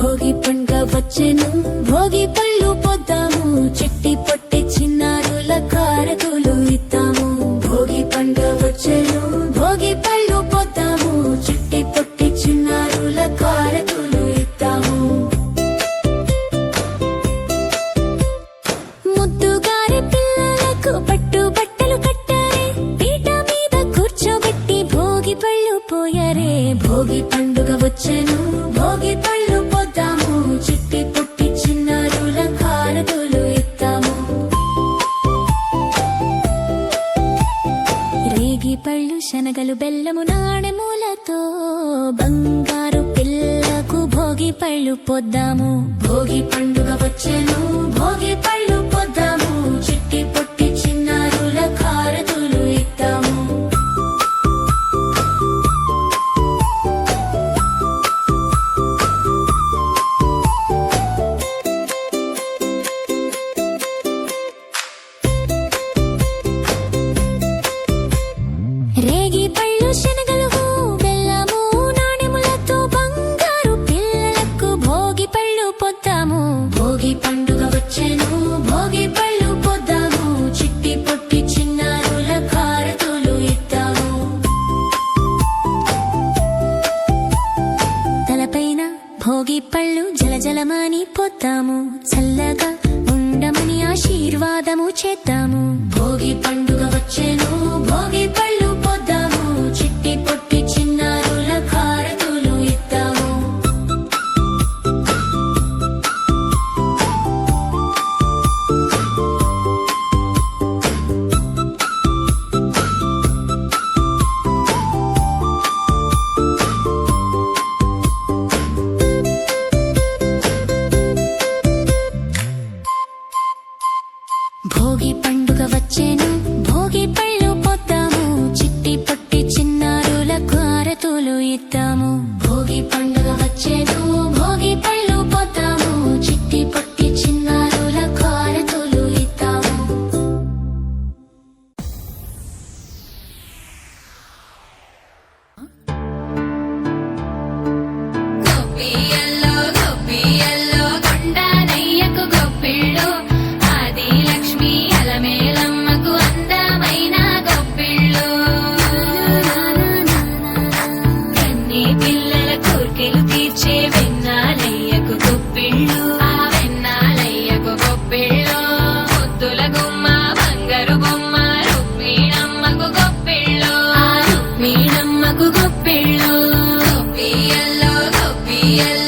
భోగి పండుగ వచ్చెను భోగి పళ్ళు పొద్దాము చిట్టి పొట్టి చిన్నారుల కారతులు ఇద్దాము భోగి పండుగ వచ్చెను భోగి పళ్ళు పొద్దాము చిట్టి పొట్టి చిన్నారుల కారతులు ఇద్దాము ముద్దుగారి పిల్లలకు పట్టు బట్టలు కట్టారే పీట మీద కూర్చోబెట్టి భోగి పళ్ళు పోయారే భోగి పండుగ వచ్చెను భోగి పళ్ళు పొద్దాము చిట్టి పుట్టి చిన్నారుల కారతులు ఇద్దాము రేగి పళ్ళు శనగలు బెల్లము నాణెములతో బంగారు పిల్లకు భోగి పళ్ళు పొద్దాము భోగి పండుగ వచ్చెను భోగి పళ్ళు పొద్దాము చిట్టి పుట్టి చిన్నారుల కారతులు ఇద్దాము రేగి పళ్ళు శనగలు బెల్లము నాణెములతో బంగారు పిల్లలకు భోగి పళ్ళు పొద్దాము భోగి పండుగ వచ్చెను భోగి పళ్ళు పొద్దాము చిట్టి పొట్టి చిన్నారుల కారతులు ఇద్దాము తలపైన భోగి పళ్ళు జలజలమని పొద్దాము చల్లగా ఉండమని ఆశీర్వాదము చేద్దాము భోగి పండుగ వచ్చెను భోగి పళ్ళు పొద్దాము చిట్టి పొట్టి చిన్నారుల కారతులు ఇద్దాము భోగి పండుగ వచ్చెను భోగి పళ్ళు పొద్దాము చిట్టి పొట్టి చిన్నారుల కారతులు ఇద్దాము భోగి పండుగ వచ్చెను భోగి పళ్ళు పొద్దాము చిట్టి పొట్టి చిన్నారుల కారతులు ఇద్దాము గొప్పియల్లో గొప్పియల్లో కొండనయ్యకు గొప్పిళ్ళు ఆది లక్ష్మి అలమేలమ్మకు అందమైన గొప్పిళ్ళు కన్ని పిల్లల కోర్కెలు తీర్చే వెన్నాలయ్యకు గొప్పిళ్ళు ఆ వెన్నాలయ్యకు గొప్పిళ్ళు ముద్దుల గుమ్మ బంగారు బొమ్మ రుక్మిణమ్మకు గొప్పిళ్ళు ఆ రుక్మిణమ్మకు గొప్పిళ్ళు గొప్పియల్లో గొప్పియల్లో